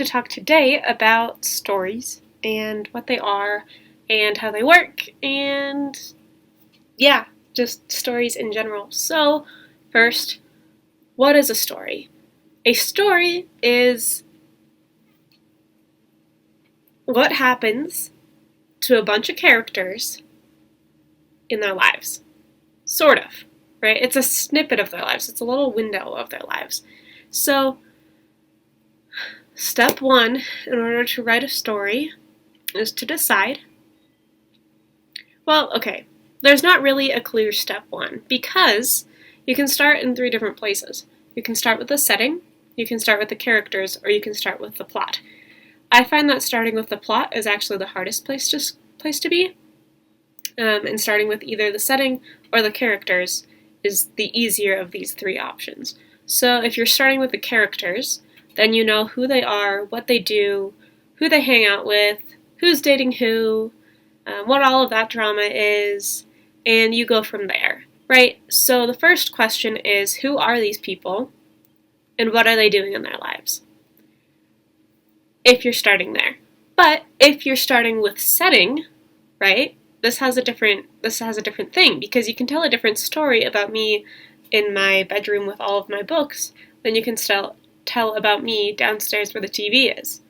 to talk today about stories and what they are and how they work and just stories in general. So first, what is a story? A story is what happens to a bunch of characters in their lives. Sort of, right? It's a snippet of their lives. It's a little window of their lives. So, step one in order to write a story is to decide. Well, okay, there's not really a clear step one because you can start in 3 different places. You can start with the setting, you can start with the characters, or you can start with the plot. I find that starting with the plot is actually the hardest place to be, and starting with either the setting or the characters is the easier of these 3 options. So if you're starting with the characters, then you know who they are, what they do, who they hang out with, who's dating who, what all of that drama is, and you go from there, right? So the first question is, who are these people, and what are they doing in their lives? If you're starting there. But if you're starting with setting, right, this has a different thing, because you can tell a different story about me in my bedroom with all of my books than you can tell about me downstairs where the TV is,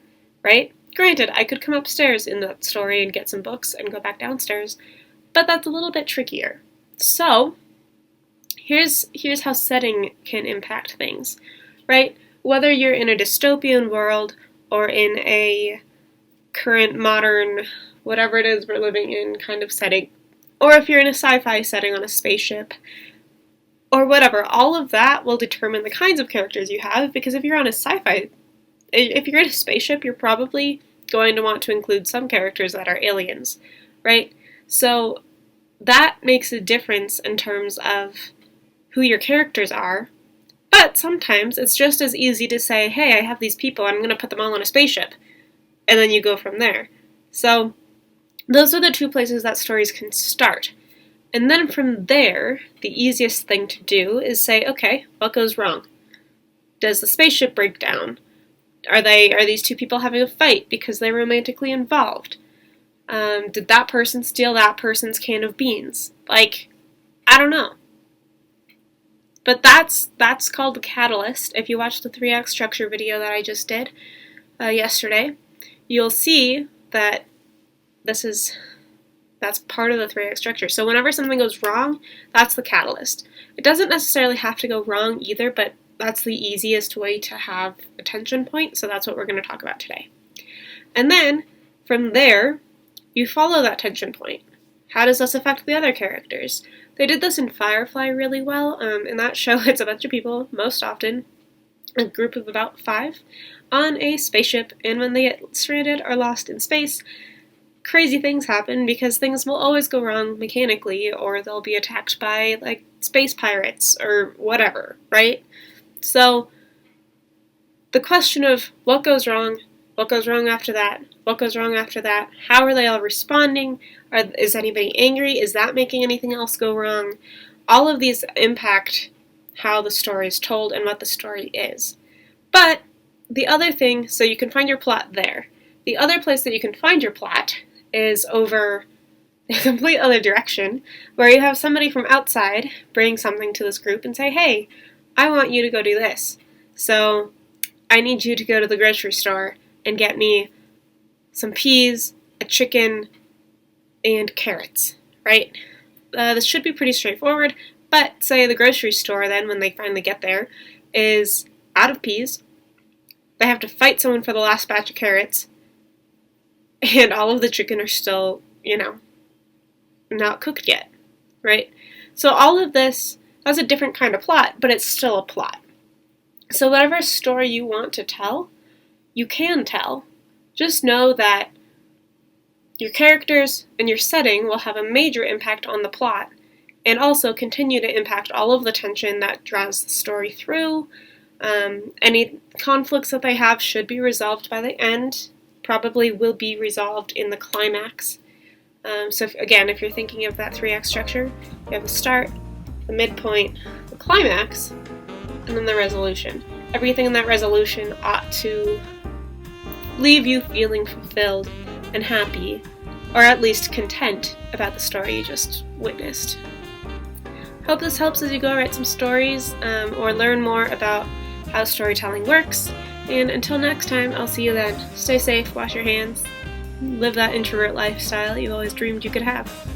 right? Granted, I could come upstairs in that story and get some books and go back downstairs, but that's a little bit trickier. So, here's how setting can impact things, right? Whether you're in a dystopian world or in a current modern, whatever it is we're living in kind of setting, or if you're in a sci-fi setting on a spaceship, or whatever, all of that will determine the kinds of characters you have, because if you're in a spaceship, you're probably going to want to include some characters that are aliens, right? So that makes a difference in terms of who your characters are, but sometimes it's just as easy to say, hey, I have these people, I'm going to put them all on a spaceship, and then you go from there. So those are the 2 places that stories can start. And then from there, the easiest thing to do is say, okay, what goes wrong? Does the spaceship break down? Are these 2 people having a fight because they're romantically involved? Did that person steal that person's can of beans? Like, I don't know. But that's called the catalyst. If you watch the 3-act structure video that I just did yesterday, you'll see that that's part of the 3-act structure. So whenever something goes wrong, that's the catalyst. It doesn't necessarily have to go wrong either, but that's the easiest way to have a tension point, so that's what we're going to talk about today. And then, from there, you follow that tension point. How does this affect the other characters? They did this in Firefly really well. In that show, it's a bunch of people, most often a group of about 5, on a spaceship, and when they get stranded or lost in space, crazy things happen because things will always go wrong mechanically, or they'll be attacked by, like, space pirates or whatever, right? So, the question of what goes wrong after that, what goes wrong after that, how are they all responding, is anybody angry, is that making anything else go wrong? All of these impact how the story is told and what the story is. But the other thing, so you can find your plot there. The other place that you can find your plot is over the complete other direction, where you have somebody from outside bring something to this group and say, hey, I want you to go do this. So I need you to go to the grocery store and get me some peas, a chicken, and carrots, right? This should be pretty straightforward, but say the grocery store then, when they finally get there, is out of peas. They have to fight someone for the last batch of carrots, and all of the chicken are still, not cooked yet, right? So all of this, that's a different kind of plot, but it's still a plot. So whatever story you want to tell, you can tell. Just know that your characters and your setting will have a major impact on the plot, and also continue to impact all of the tension that draws the story through. Any conflicts that they have should be resolved by the end, probably will be resolved in the climax. So if you're thinking of that 3-act structure, you have the start, the midpoint, the climax, and then the resolution. Everything in that resolution ought to leave you feeling fulfilled and happy, or at least content about the story you just witnessed. Hope this helps as you go write some stories or learn more about how storytelling works. And until next time, I'll see you then. Stay safe, wash your hands, live that introvert lifestyle you've always dreamed you could have.